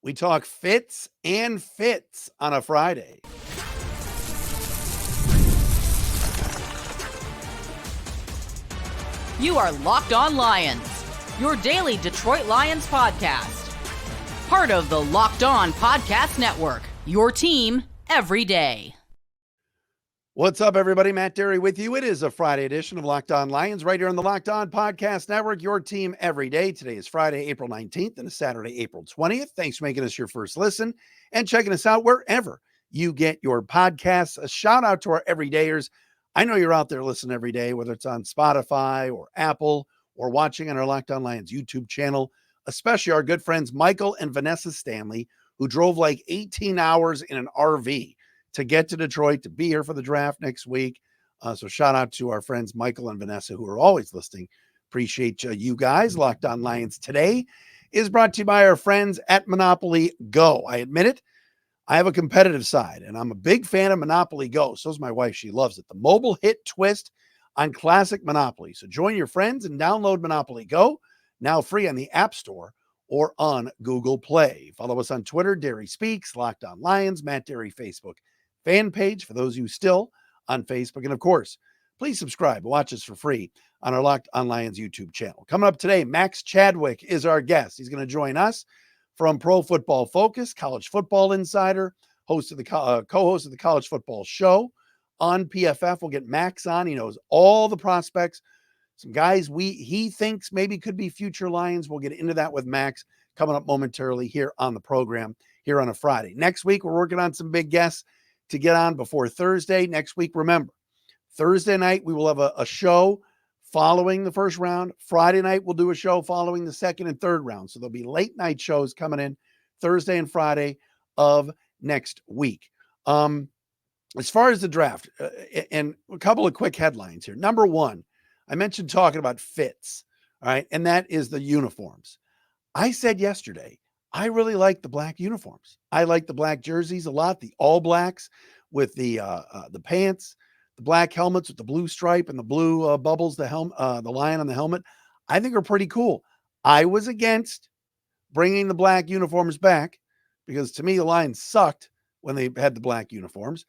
We talk fits and fits on a Friday. You are Locked On Lions, your daily Detroit Lions podcast. Part of the Locked On Podcast Network, your team every day. What's up, everybody? Matt Derry with you. It is a Friday edition of Locked On Lions right here on the Locked On Podcast Network, your team every day. Today is Friday, April 19th, and it's Saturday, April 20th. Thanks for making us your first listen and checking us out wherever you get your podcasts. A shout out to our everydayers. I know you're out there listening every day, whether it's on Spotify or Apple or watching on our Locked On Lions YouTube channel, especially our good friends Michael and Vanessa Stanley, who drove like 18 hours in an RV to get to Detroit, to be here for the draft next week. So shout out to our friends Michael and Vanessa, who are always listening. Appreciate you guys. Locked On Lions today is brought to you by our friends at Monopoly Go. I admit it, I have a competitive side, and I'm a big fan of Monopoly Go. So is my wife. She loves it. The mobile hit twist on classic Monopoly. So join your friends and download Monopoly Go, now free on the App Store or on Google Play. Follow us on Twitter, Derry Speaks, Locked On Lions, Matt Derry Facebook fan page for those of you still on Facebook. And of course, please subscribe and watch us for free on our Locked On Lions YouTube channel. Coming up today, Max Chadwick is our guest. He's going to join us from Pro Football Focus, College Football Insider, host of the co-host of the College Football Show on PFF. We'll get Max on. He knows all the prospects, some guys he thinks maybe could be future Lions. We'll get into that with Max coming up momentarily here on the program here on a Friday. Next week, we're working on some big guests to get on before Thursday. Next week, remember, Thursday night, we will have a show following the first round. Friday night, we'll do a show following the second and third round. So there'll be late night shows coming in Thursday and Friday of next week. As far as the draft, and a couple of quick headlines here. Number one, I mentioned talking about fits, all right, and that is the uniforms. I said yesterday, I really like the black uniforms. I like the black jerseys a lot, the all blacks with the pants, the black helmets with the blue stripe and the blue bubbles, the lion on the helmet. I think are pretty cool. I was against bringing the black uniforms back because to me, the Lions sucked when they had the black uniforms.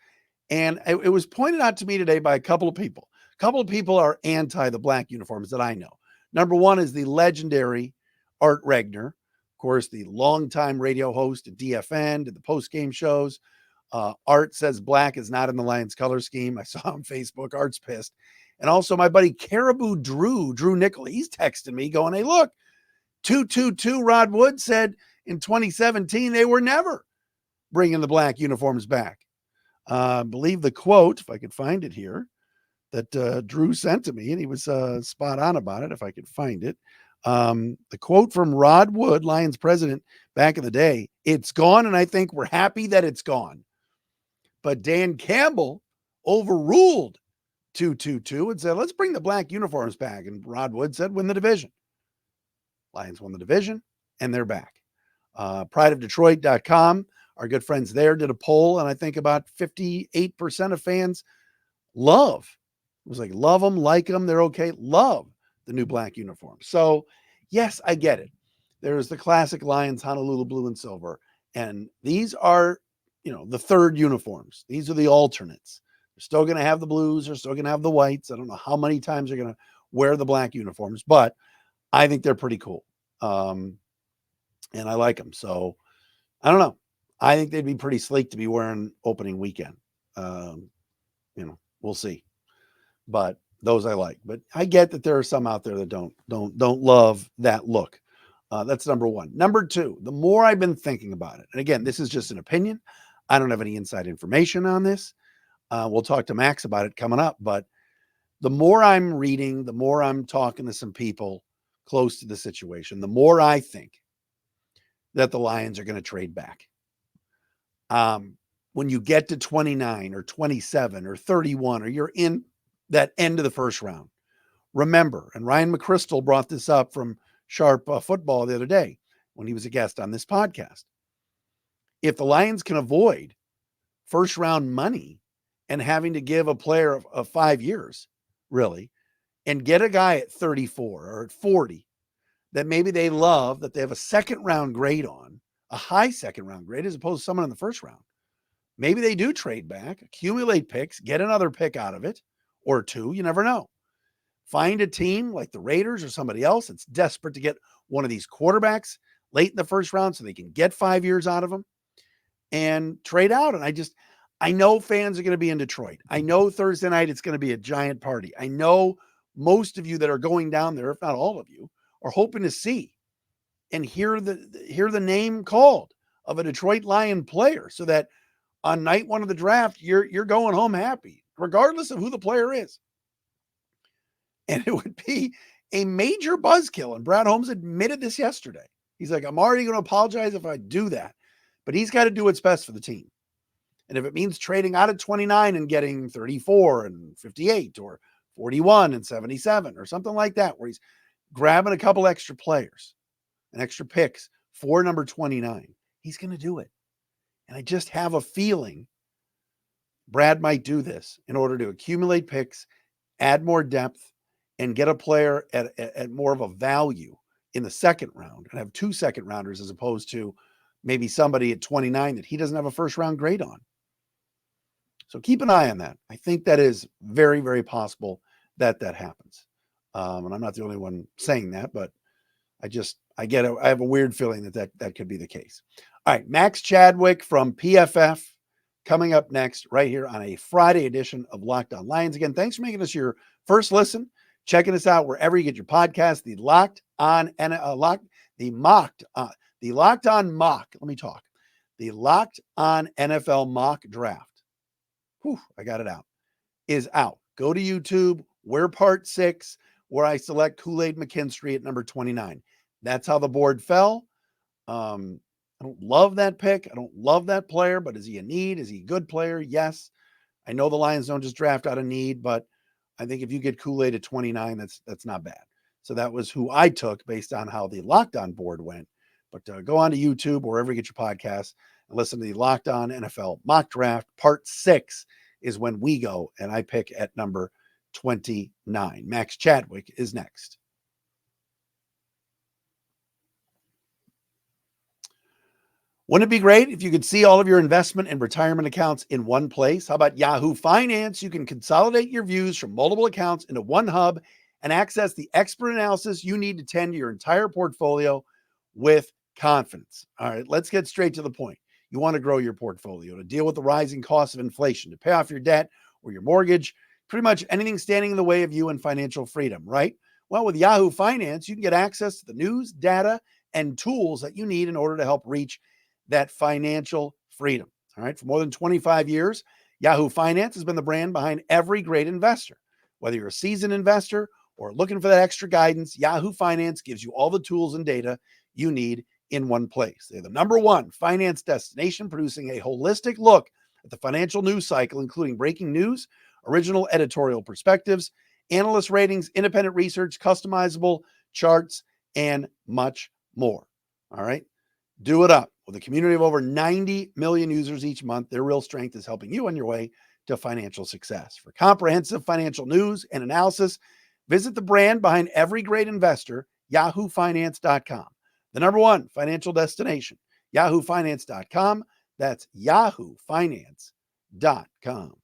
And it was pointed out to me today by a couple of people. A couple of people are anti the black uniforms that I know. Number one is the legendary Art Regner. Of course, the longtime radio host at DFN, did the post-game shows. Art says black is not in the Lions color scheme. I saw on Facebook. Art's pissed. And also my buddy Caribou Drew Nickel, he's texting me going, hey, look, 222 Rod Wood said in 2017 they were never bringing the black uniforms back. I believe the quote, if I could find it here, that Drew sent to me, and he was spot on about it, if I could find it. The quote from Rod Wood, Lions president back in the day, it's gone, and I think we're happy that it's gone. But Dan Campbell overruled 222 and said, let's bring the black uniforms back. And Rod Wood said, win the division. Lions won the division, and they're back. Prideofdetroit.com, our good friends there did a poll, and I think about 58% of fans love them, like them, they're okay, love the new black uniform. So, yes, I get it. There's the classic Lions Honolulu blue and silver, and these are, the third uniforms. These are the alternates. They're still going to have the blues. They're still going to have the whites. I don't know how many times they're going to wear the black uniforms, but I think they're pretty cool, and I like them. So, I don't know. I think they'd be pretty sleek to be wearing opening weekend. We'll see. But those I like. But I get that there are some out there that don't love that look. That's number one. Number two, the more I've been thinking about it, and again, this is just an opinion. I don't have any inside information on this. We'll talk to Max about it coming up. But the more I'm reading, the more I'm talking to some people close to the situation, the more I think that the Lions are going to trade back. When you get to 29 or 27 or 31, or you're in that end of the first round, remember, and Ryan McChrystal brought this up from Sharp Football the other day when he was a guest on this podcast. If the Lions can avoid first round money and having to give a player of 5 years, really, and get a guy at 34 or at 40 that maybe they love, that they have a second round grade on, a high second round grade as opposed to someone in the first round. Maybe they do trade back, accumulate picks, get another pick out of it or two. You never know. Find a team like the Raiders or somebody else that's desperate to get one of these quarterbacks late in the first round so they can get 5 years out of them and trade out. And I know fans are going to be in Detroit. I know Thursday night it's going to be a giant party. I know most of you that are going down there, if not all of you, are hoping to see and hear the name called of a Detroit Lion player so that on night one of the draft, you're going home happy, regardless of who the player is. And it would be a major buzzkill. And Brad Holmes admitted this yesterday. He's like, I'm already going to apologize if I do that. But he's got to do what's best for the team. And if it means trading out at 29 and getting 34 and 58 or 41 and 77 or something like that, where he's grabbing a couple extra players and extra picks for number 29, he's going to do it. And I just have a feeling Brad might do this in order to accumulate picks, add more depth, and get a player at more of a value in the second round and have 2 second rounders as opposed to maybe somebody at 29 that he doesn't have a first round grade on. So keep an eye on that. I think that is very, very possible that happens. And I'm not the only one saying that, but I have a weird feeling that could be the case. All right. Max Chadwick from PFF coming up next right here on a Friday edition of Locked On Lions. Again, thanks for making us your first listen. Checking us out wherever you get your podcast, the Locked On NFL mock draft. Whew, I got it out. Is out. Go to YouTube. We're part 6, where I select Kool-Aid McKinstry at number 29. That's how the board fell. I don't love that pick. I don't love that player, but is he a need? Is he a good player? Yes. I know the Lions don't just draft out of need, but I think if you get Kool-Aid at 29, that's not bad. So that was who I took based on how the Locked On board went. But go on to YouTube or wherever you get your podcasts and listen to the Locked On NFL mock draft. Part 6 is when we go, and I pick at number 29. Max Chadwick is next. Wouldn't it be great if you could see all of your investment and retirement accounts in one place? How about Yahoo Finance? You can consolidate your views from multiple accounts into one hub and access the expert analysis you need to tend to your entire portfolio with confidence. All right, let's get straight to the point. You want to grow your portfolio to deal with the rising costs of inflation, to pay off your debt or your mortgage, pretty much anything standing in the way of you and financial freedom, right? Well, with Yahoo Finance, you can get access to the news, data, and tools that you need in order to help reach that financial freedom. All right. For more than 25 years, Yahoo Finance has been the brand behind every great investor. Whether you're a seasoned investor or looking for that extra guidance, Yahoo Finance gives you all the tools and data you need in one place. They're the number one finance destination, producing a holistic look at the financial news cycle, including breaking news, original editorial perspectives, analyst ratings, independent research, customizable charts, and much more. All right. Do it up. With a community of over 90 million users each month, their real strength is helping you on your way to financial success. For comprehensive financial news and analysis, visit the brand behind every great investor, yahoofinance.com. The number one financial destination, yahoofinance.com. That's yahoofinance.com.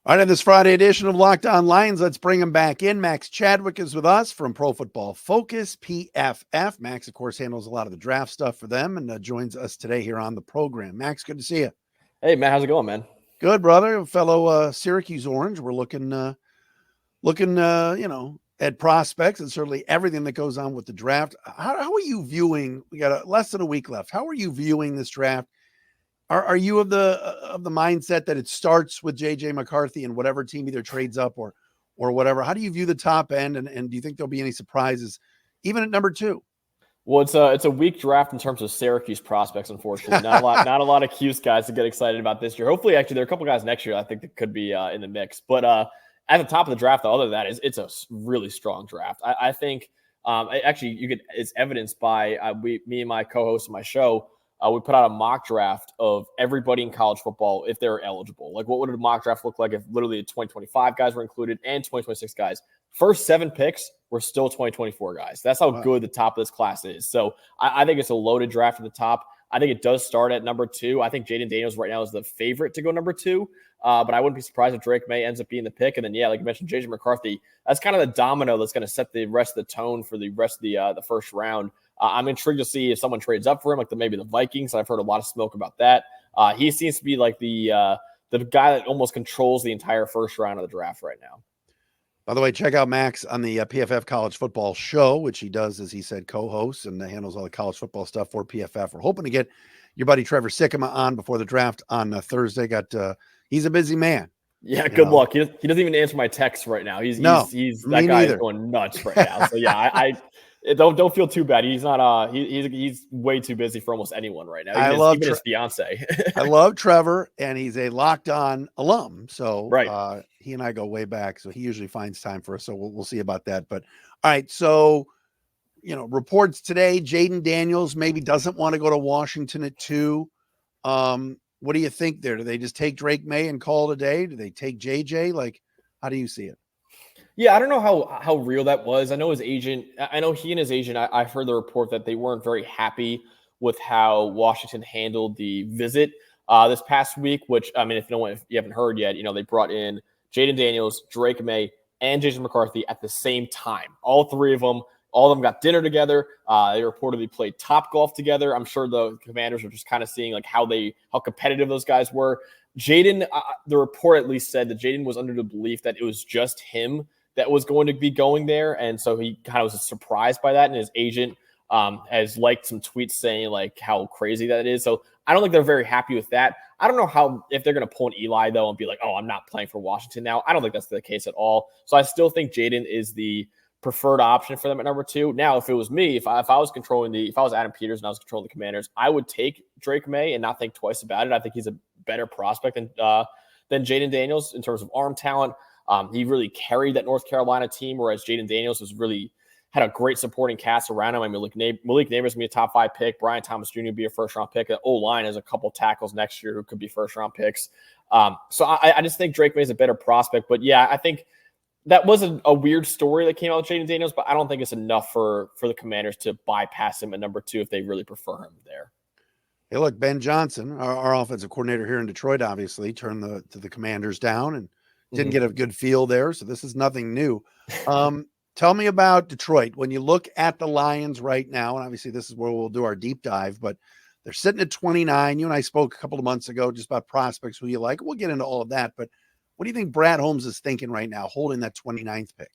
All right, on this Friday edition of Locked On Lions, let's bring him back in. Max Chadwick is with us from Pro Football Focus, PFF. Max, of course, handles a lot of the draft stuff for them and joins us today here on the program. Max, good to see you. Hey, Matt, how's it going, man? Good, brother. Fellow Syracuse Orange. We're looking, at prospects and certainly everything that goes on with the draft. How are you viewing? We got less than a week left. How are you viewing this draft? Are you of the mindset that it starts with JJ McCarthy and whatever team either trades up or whatever? How do you view the top end, and do you think there'll be any surprises even at number 2? Well, it's a weak draft in terms of Syracuse prospects, unfortunately. Not a lot of Cuse guys to get excited about this year. Hopefully, actually, there are a couple guys next year I think that could be in the mix. But at the top of the draft, though, other than that, it's a really strong draft. I think it's evidenced by me and my co-host of my show. We put out a mock draft of everybody in college football if they're eligible. Like, what would a mock draft look like if literally the 2025 guys were included and 2026 guys first 7 picks were still 2024 guys. That's how good the top of this class is. So I think it's a loaded draft at the top. I think it does start at number 2. I think Jaden Daniels right now is the favorite to go number 2. But I wouldn't be surprised if Drake May ends up being the pick. And then, like you mentioned, JJ McCarthy, that's kind of the domino that's going to set the rest of the tone for the rest of the first round. I'm intrigued to see if someone trades up for him, like maybe the Vikings. I've heard a lot of smoke about that. He seems to be like the guy that almost controls the entire first round of the draft right now. By the way, check out Max on the PFF College Football Show, which he does, as he said, co-hosts and handles all the college football stuff for PFF. We're hoping to get your buddy Trevor Sikkema on before the draft on Thursday. He's a busy man. Yeah, good luck. He doesn't even answer my texts right now. He's that guy is going nuts right now. So yeah, I don't feel too bad. He's not he's way too busy for almost anyone right now. Even his fiance. I love Trevor, and he's a Locked On alum. So right. He and I go way back. So he usually finds time for us. So we'll see about that. But all right, so reports today, Jaden Daniels maybe doesn't want to go to Washington at 2. What do you think there? Do they just take Drake May and call it a day? Do they take JJ? Like, how do you see it? Yeah, I don't know how real that was. I know he and his agent, I've heard the report that they weren't very happy with how Washington handled the visit this past week, which, I mean, if you haven't heard yet, they brought in Jaden Daniels, Drake May, and Jason McCarthy at the same time. All 3 of them. All of them got dinner together. They reportedly played Topgolf together. I'm sure the Commanders were just kind of seeing like how competitive those guys were. Jaden, the report at least said that Jaden was under the belief that it was just him that was going to be going there. And so he kind of was surprised by that. And his agent has liked some tweets saying like how crazy that is. So I don't think they're very happy with that. I don't know if they're going to pull an Eli though and be like, oh, I'm not playing for Washington now. I don't think that's the case at all. So I still think Jaden is the preferred option for them at number 2. Now, if it was me, if I was Adam Peters and I was controlling the Commanders, I would take Drake May and not think twice about it. I think he's a better prospect than Jaden Daniels in terms of arm talent. He really carried that North Carolina team, whereas Jaden Daniels had a great supporting cast around him. I mean, Malik Neighbors will be a top 5 pick. Brian Thomas Jr. will be a first-round pick. The O-line has a couple tackles next year who could be first-round picks. So I just think Drake May is a better prospect. But, yeah, I think that was a weird story that came out with Jaden Daniels, but I don't think it's enough for the Commanders to bypass him at number 2 if they really prefer him there. Hey, look, Ben Johnson, our offensive coordinator here in Detroit, obviously turned the Commanders down and didn't get a good feel there. So this is nothing new. Tell me about Detroit. When you look at the Lions right now, and obviously this is where we'll do our deep dive, but they're sitting at 29. You and I spoke a couple of months ago just about prospects who you like. We'll get into all of that, but what do you think Brad Holmes is thinking right now, holding that 29th pick?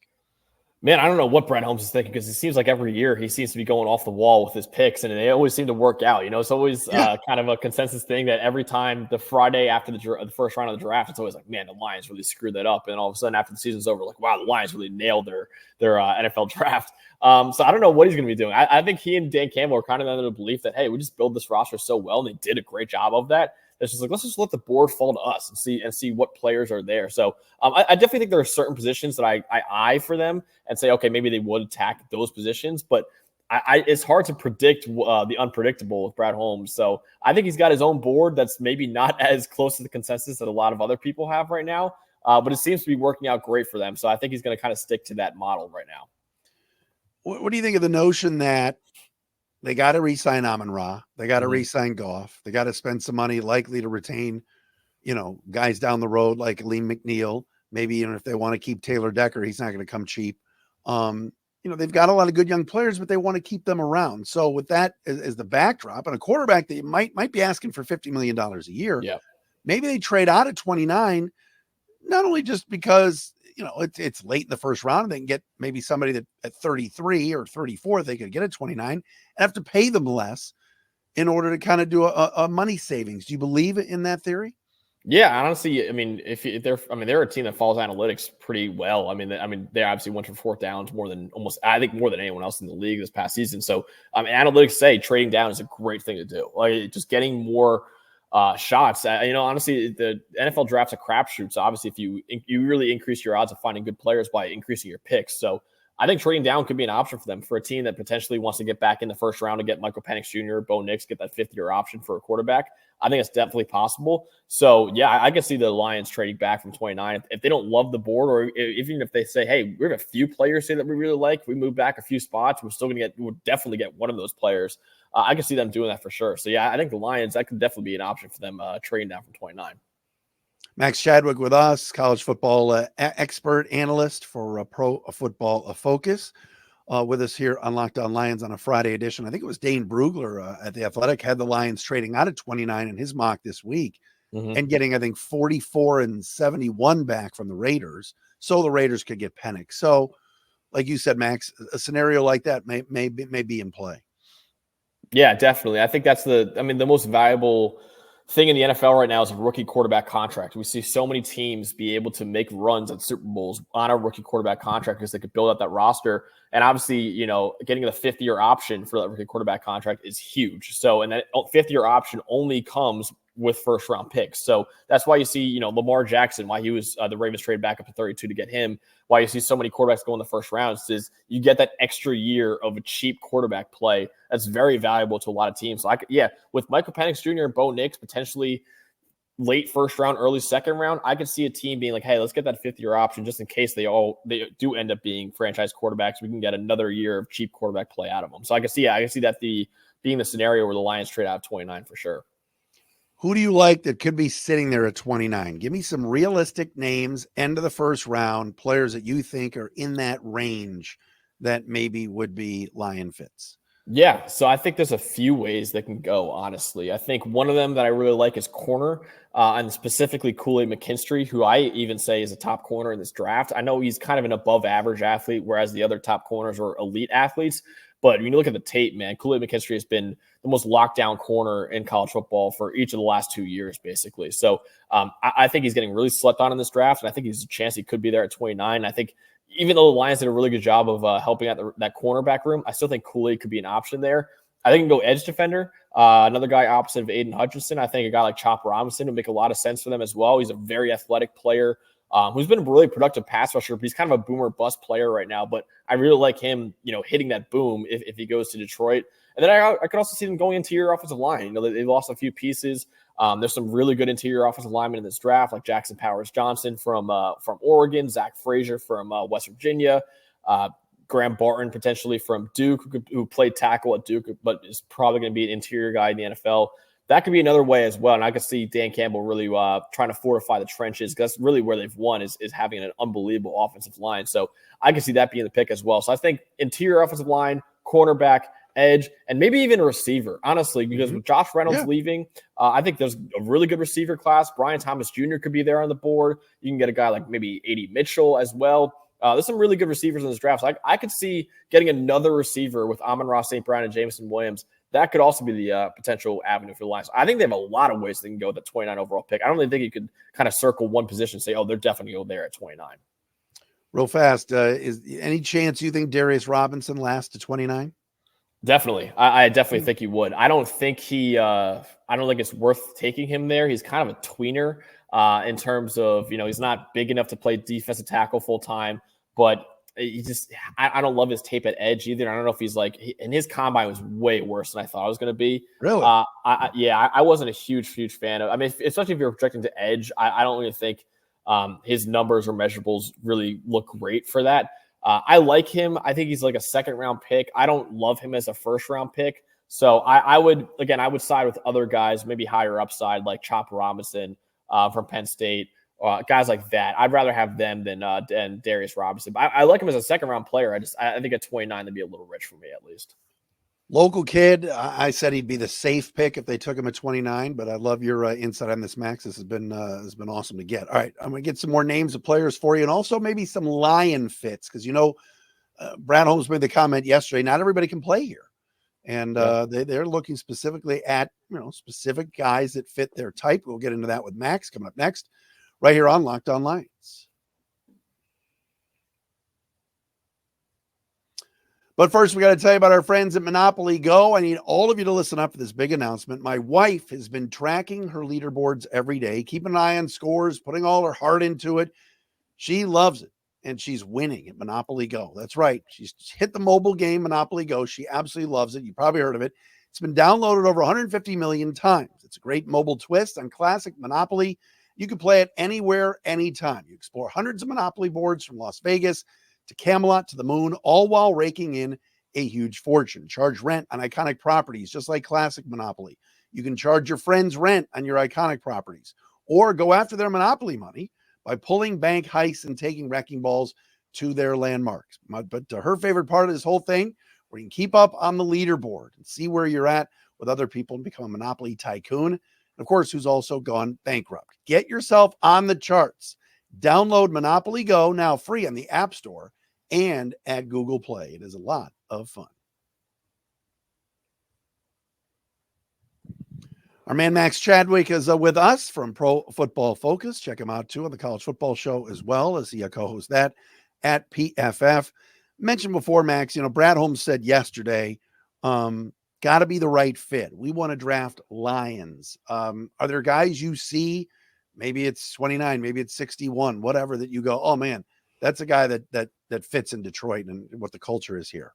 Man, I don't know what Brad Holmes is thinking because it seems like every year he seems to be going off the wall with his picks, and they always seem to work out. It's always kind of a consensus thing that every time the Friday after the first round of the draft, it's always like, man, the Lions really screwed that up. And all of a sudden after the season's over, like, wow, the Lions really nailed their NFL draft. So I don't know what he's going to be doing. I think he and Dan Campbell are kind of under the belief that, hey, we just build this roster so well, and they did a great job of that. It's just like, let's just let the board fall to us and see what players are there. So I definitely think there are certain positions that I eye for them and say, okay, maybe they would attack those positions. But it's hard to predict the unpredictable with Brad Holmes. So I think he's got his own board that's maybe not as close to the consensus that a lot of other people have right now. But it seems to be working out great for them. So I think he's going to kind of stick to that model right now. What do you think of the notion that they got to re-sign Amon-Ra. They got to re-sign Goff. They got to spend some money, likely to retain, guys down the road like Lee McNeil. Maybe if they want to keep Taylor Decker, he's not going to come cheap. They've got a lot of good young players, but they want to keep them around. So with that as the backdrop, and a quarterback that you might be asking for $50 million a year, maybe they trade out at 29, not only just because it's late in the first round and they can get maybe somebody that at 33 or 34 they could get at 29 and have to pay them less in order to kind of do a money savings. Do you believe in that theory? Yeah, honestly, I mean, they're a team that follows analytics pretty well. I mean, they obviously went for 4th downs more than anyone else in the league this past season. So, analytics say trading down is a great thing to do. Like just getting more shots. Honestly, the NFL draft's a crapshoot. So obviously, if you really increase your odds of finding good players by increasing your picks. So I think trading down could be an option for them, for a team that potentially wants to get back in the first round to get Michael Penix Jr., Bo Nix, get that fifth-year option for a quarterback. I think it's definitely possible. So, yeah, I can see the Lions trading back from 29. If they don't love the board, or even if they say, hey, we have a few players here that we really like, we move back a few spots, we'll definitely get one of those players. I can see them doing that for sure. So, yeah, I think the Lions, that could definitely be an option for them trading down from 29. Max Chadwick with us, college football expert analyst for Pro Football Focus, with us here on Locked On Lions on a Friday edition. I think it was Dane Brugler at The Athletic had the Lions trading out of 29 in his mock this week and getting, I think, 44 and 71 back from the Raiders, so the Raiders could get Penix. So, like you said, Max, a scenario like that may be in play. Yeah, definitely. I think that's the most valuable thing in the NFL right now is a rookie quarterback contract. We see so many teams be able to make runs at Super Bowls on a rookie quarterback contract because they could build up that roster. And obviously, getting the fifth-year option for that rookie quarterback contract is huge. So, and that fifth-year option only comes with first-round picks. So that's why you see, Lamar Jackson, why he was the Ravens trade back up to 32 to get him, why you see so many quarterbacks go in the first round is you get that extra year of a cheap quarterback play that's very valuable to a lot of teams. So, with Michael Penix Jr. and Bo Nix potentially late first round, early second round, I could see a team being like, hey, let's get that fifth-year option just in case they do end up being franchise quarterbacks. We can get another year of cheap quarterback play out of them. So I can see that being the scenario where the Lions trade out of 29 for sure. Who do you like that could be sitting there at 29? Give me some realistic names, end of the first round, players that you think are in that range that maybe would be Lion fits. Yeah, so I think there's a few ways that can go, honestly. I think one of them that I really like is corner, and specifically Kool-Aid McKinstry, who I even say is a top corner in this draft. I know he's kind of an above-average athlete, whereas the other top corners are elite athletes. But when you look at the tape, man, Kool-Aid McKinstry has been the most locked down corner in college football for each of the last 2 years, basically. So I think he's getting really slept on in this draft, and I think he's a chance he could be there at 29. I think even though the Lions did a really good job of helping out that cornerback room, I still think Kool-Aid could be an option there. I think he can go edge defender. Another guy opposite of Aiden Hutchinson. I think a guy like Chop Robinson would make a lot of sense for them as well. He's a very athletic player. Who's been a really productive pass rusher, but he's kind of a boomer bust player right now. But I really like him, hitting that boom if he goes to Detroit. And then I could also see them going interior offensive line. They lost a few pieces. There's some really good interior offensive linemen in this draft, like Jackson Powers Johnson from Oregon, Zach Frazier from West Virginia, Graham Barton potentially from Duke, who played tackle at Duke, but is probably going to be an interior guy in the NFL. That could be another way as well. And I could see Dan Campbell really trying to fortify the trenches, because that's really where they've won is having an unbelievable offensive line. So I could see that being the pick as well. So I think interior offensive line, cornerback, edge, and maybe even a receiver, honestly, because with Josh Reynolds leaving, I think there's a really good receiver class. Brian Thomas Jr. could be there on the board. You can get a guy like maybe A.D. Mitchell as well. There's some really good receivers in this draft. So I could see getting another receiver with Amon-Ra St. Brown and Jameson Williams. That could also be the potential avenue for the Lions. I think they have a lot of ways they can go with the 29 overall pick. I don't really think you could kind of circle one position and say, oh, they're definitely going to go there at 29. Real fast, is any chance you think Darius Robinson lasts to 29? Definitely. I definitely think he would. I don't think it's worth taking him there. He's kind of a tweener in terms of, he's not big enough to play defensive tackle full time, but I don't love his tape at edge either. I don't know if he's and his combine was way worse than I thought it was going to be. Really? I wasn't a huge fan of. I mean, especially if you're projecting to edge, I don't really think his numbers or measurables really look great for that. I like him. I think he's like a second round pick. I don't love him as a first round pick. So I would side with other guys, maybe higher upside like Chop Robinson from Penn State. Guys like that. I'd rather have them than Darius Robinson. But I like him as a second round player. I think at 29, that'd be a little rich for me at least. Local kid. I said he'd be the safe pick if they took him at 29, but I love your insight on this, Max. This has been awesome to get. All right, I'm going to get some more names of players for you, and also maybe some Lion fits, because Brad Holmes made the comment yesterday. Not everybody can play here, and they're looking specifically at specific guys that fit their type. We'll get into that with Max coming up next, right here on Locked On Lions. But first, we got to tell you about our friends at Monopoly Go. I need all of you to listen up for this big announcement. My wife has been tracking her leaderboards every day, keeping an eye on scores, putting all her heart into it. She loves it. and she's winning at Monopoly Go. That's right. She's hit the mobile game Monopoly Go. She absolutely loves it. You probably heard of it. It's been downloaded over 150 million times. It's a great mobile twist on classic Monopoly. You can play it anywhere, anytime. You explore hundreds of Monopoly boards from Las Vegas to Camelot to the moon, all while raking in a huge fortune. Charge rent on iconic properties, just like classic Monopoly. You can charge your friends rent on your iconic properties, or go after their Monopoly money by pulling bank heists and taking wrecking balls to their landmarks. But her favorite part of this whole thing, where you can keep up on the leaderboard and see where you're at with other people and become a Monopoly tycoon. And of course, who's also gone bankrupt. Get yourself on the charts. Download Monopoly Go now free on the App Store and at Google Play. It is a lot of fun. Our man Max Chadwick is with us from Pro Football Focus. Check him out too on the College Football Show, as well as he co-hosts that at PFF. Mentioned before, Max, Brad Holmes said yesterday, got to be the right fit. We want to draft Lions. Are there guys you see? Maybe it's 29, maybe it's 61, whatever, that you go, oh man, that's a guy that fits in Detroit and what the culture is here.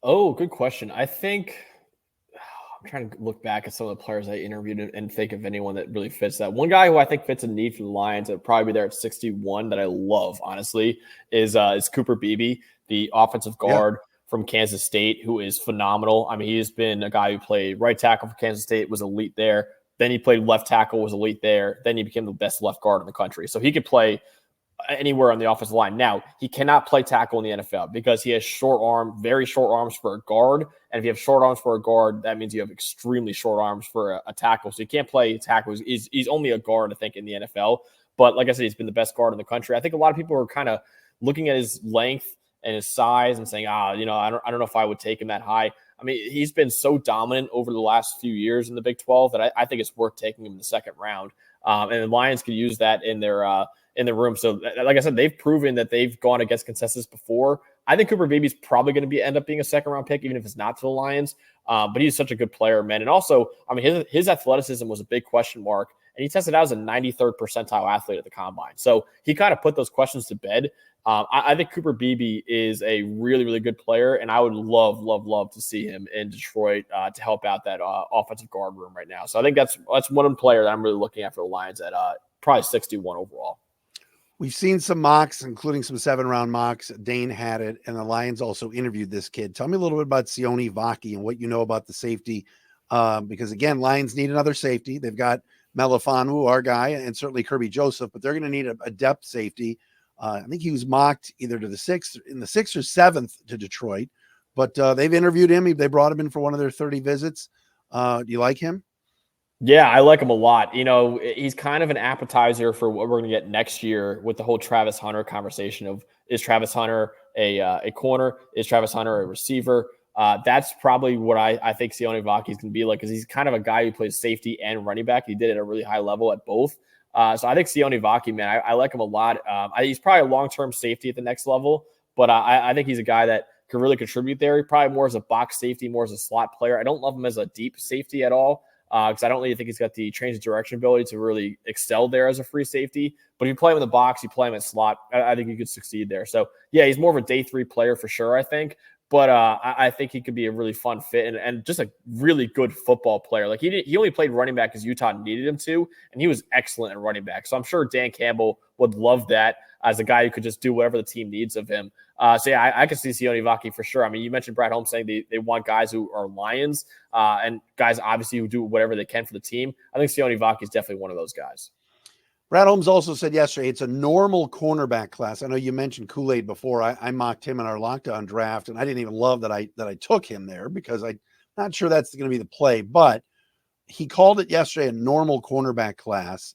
Oh, good question. I think I'm trying to look back at some of the players I interviewed and think of anyone that really fits that. One guy who I think fits a need for the Lions that probably be there at 61 that I love, honestly, is Cooper Beebe, the offensive guard from Kansas State, who is phenomenal. I mean, he's been a guy who played right tackle for Kansas State, was elite there. Then he played left tackle, was elite there. Then he became the best left guard in the country. So he could play anywhere on the offensive line. Now, he cannot play tackle in the NFL because he has very short arms for a guard. And if you have short arms for a guard, that means you have extremely short arms for a tackle. So he can't play tackle. He's only a guard, I think, in the NFL. But like I said, he's been the best guard in the country. I think a lot of people are kind of looking at his length and his size and saying, I don't know if I would take him that high. I mean, he's been so dominant over the last few years in the Big 12 that I think it's worth taking him in the second round. And the Lions could use that in their room. So like I said, they've proven that they've gone against consensus before. I think Cooper Beebe's probably going to end up being a second round pick, even if it's not to the Lions. But he's such a good player, man. And also, I mean, his athleticism was a big question mark. And he tested out as a 93rd percentile athlete at the combine. So he kind of put those questions to bed. I think Cooper Beebe is a really, really good player, and I would love, love, love to see him in Detroit to help out that offensive guard room right now. So I think that's one player that I'm really looking at for the Lions at probably 61 overall. We've seen some mocks, including some 7-round mocks. Dane had it, and the Lions also interviewed this kid. Tell me a little bit about Sione Vaki and what you know about the safety, because, again, Lions need another safety. They've got Melifanu, our guy, and certainly Kirby Joseph, but they're going to need a depth safety. I think he was mocked either to the 6th or 7th to Detroit, but they've interviewed him. They brought him in for one of their 30 visits. Do you like him? Yeah, I like him a lot. He's kind of an appetizer for what we're going to get next year with the whole Travis Hunter conversation of, is Travis Hunter a corner? Is Travis Hunter a receiver? That's probably what I think Sione Vaki is going to be like, because he's kind of a guy who plays safety and running back. He did it at a really high level at both. So I think Sione Vaki, man, I like him a lot. He's probably a long-term safety at the next level, but I think he's a guy that can really contribute there. He probably more as a box safety, more as a slot player. I don't love him as a deep safety at all, because I don't really think he's got the change of direction ability to really excel there as a free safety. But if you play him in the box, you play him at slot, I think he could succeed there. So, yeah, he's more of a day 3 player for sure, I think. But I think he could be a really fun fit and just a really good football player. Like he only played running back because Utah needed him to, and he was excellent at running back. So I'm sure Dan Campbell would love that as a guy who could just do whatever the team needs of him. So yeah, I could see Sione Vaki for sure. I mean, you mentioned Brad Holmes saying they want guys who are Lions and guys obviously who do whatever they can for the team. I think Sione Vaki is definitely one of those guys. Brad Holmes also said yesterday it's a normal cornerback class. I know you mentioned Kool-Aid before. I mocked him in our lockdown draft, and I didn't even love that I took him there because I'm not sure that's going to be the play. But he called it yesterday a normal cornerback class.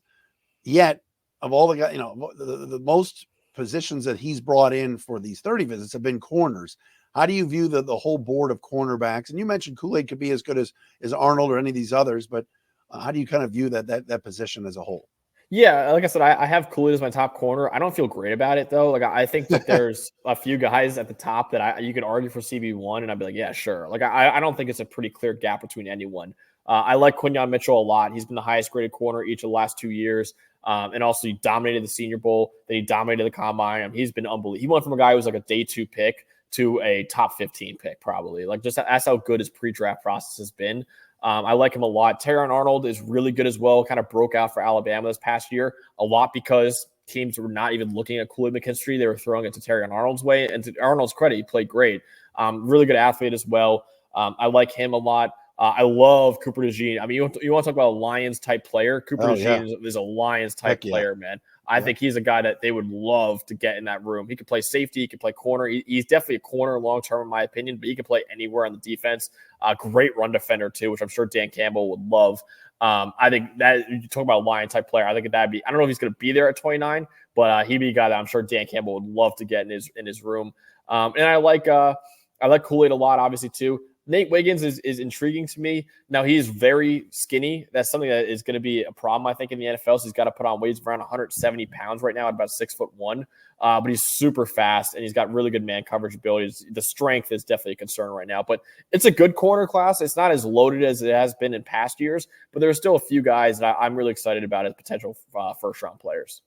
Yet, of all the guys, the most positions that he's brought in for these 30 visits have been corners. How do you view the whole board of cornerbacks? And you mentioned Kool-Aid could be as good as Arnold or any of these others, but how do you kind of view that position as a whole? Yeah, like I said, I have Kool-Aid as my top corner. I don't feel great about it, though. Like, I think that there's a few guys at the top that you could argue for CB1, and I'd be like, yeah, sure. Like, I don't think it's a pretty clear gap between anyone. I like Quinyon Mitchell a lot. He's been the highest graded corner each of the last 2 years. And also he dominated the Senior Bowl. Then he dominated the Combine. I mean, he's been unbelievable. He went from a guy who was like a day 2 pick to a top 15 pick, probably. Like, just that's how good his pre-draft process has been. I like him a lot. Terrion Arnold is really good as well. Kind of broke out for Alabama this past year a lot because teams were not even looking at Kool-Aid McKinstry. They were throwing it to Terrion Arnold's way. And to Arnold's credit, he played great. Really good athlete as well. I like him a lot. I love Cooper DeJean. I mean, you want to talk about a Lions-type player? Cooper DeJean is a Lions-type player, man. I think he's a guy that they would love to get in that room. He could play safety. He could play corner. He's definitely a corner long-term, in my opinion, but he can play anywhere on the defense. Great run defender, too, which I'm sure Dan Campbell would love. I think that you talk about a Lion-type player. I think that'd be – I don't know if he's going to be there at 29, but he'd be a guy that I'm sure Dan Campbell would love to get in his room. And I like Kool-Aid a lot, obviously, too. Nate Wiggins is intriguing to me. Now, he's very skinny. That's something that is going to be a problem, I think, in the NFL. So he's got to put on weights around 170 pounds right now at about 6'1". But he's super fast, and he's got really good man coverage abilities. The strength is definitely a concern right now. But it's a good corner class. It's not as loaded as it has been in past years, but there's still a few guys that I'm really excited about as potential first-round players.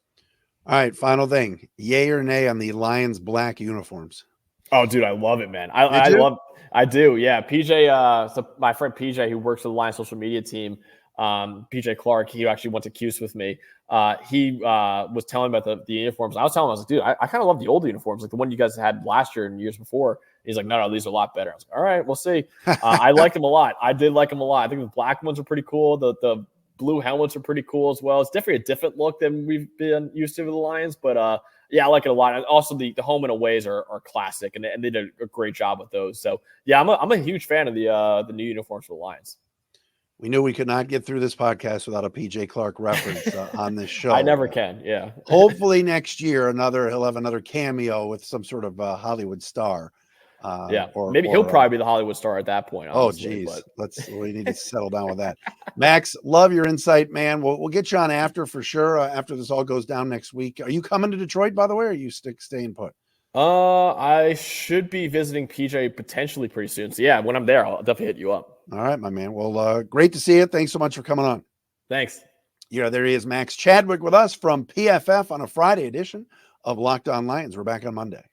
All right, final thing. Yay or nay on the Lions black uniforms? Oh, dude, I love it, man. I do. Yeah. PJ, so my friend PJ, who works for the Lions social media team, PJ Clark, he actually went to Cuse with me. He was telling me about the uniforms. I was telling him, I was like, dude, I kind of love the old uniforms, like the one you guys had last year and years before. He's like, no, these are a lot better. I was like, all right, we'll see. I liked them a lot. I did like them a lot. I think the black ones are pretty cool. The blue helmets are pretty cool as well. It's definitely a different look than we've been used to with the Lions, but yeah, I like it a lot. And also the home and aways are classic, and they did a great job with those. So yeah, I'm a huge fan of the new uniforms for the Lions. We knew we could not get through this podcast without a PJ Clark reference on this show. I never can. Yeah. Hopefully next year he'll have another cameo with some sort of Hollywood star. Maybe he'll probably be the Hollywood star at that point. Honestly, we need to settle down with that. Max, love your insight, man. We'll get you on after for sure. After this all goes down next week. Are you coming to Detroit, by the way, or are you staying put? I should be visiting PJ potentially pretty soon. So yeah, when I'm there, I'll definitely hit you up. All right, my man. Well, great to see you. Thanks so much for coming on. Thanks. Yeah, there he is, Max Chadwick with us from PFF on a Friday edition of Locked On Lions. We're back on Monday.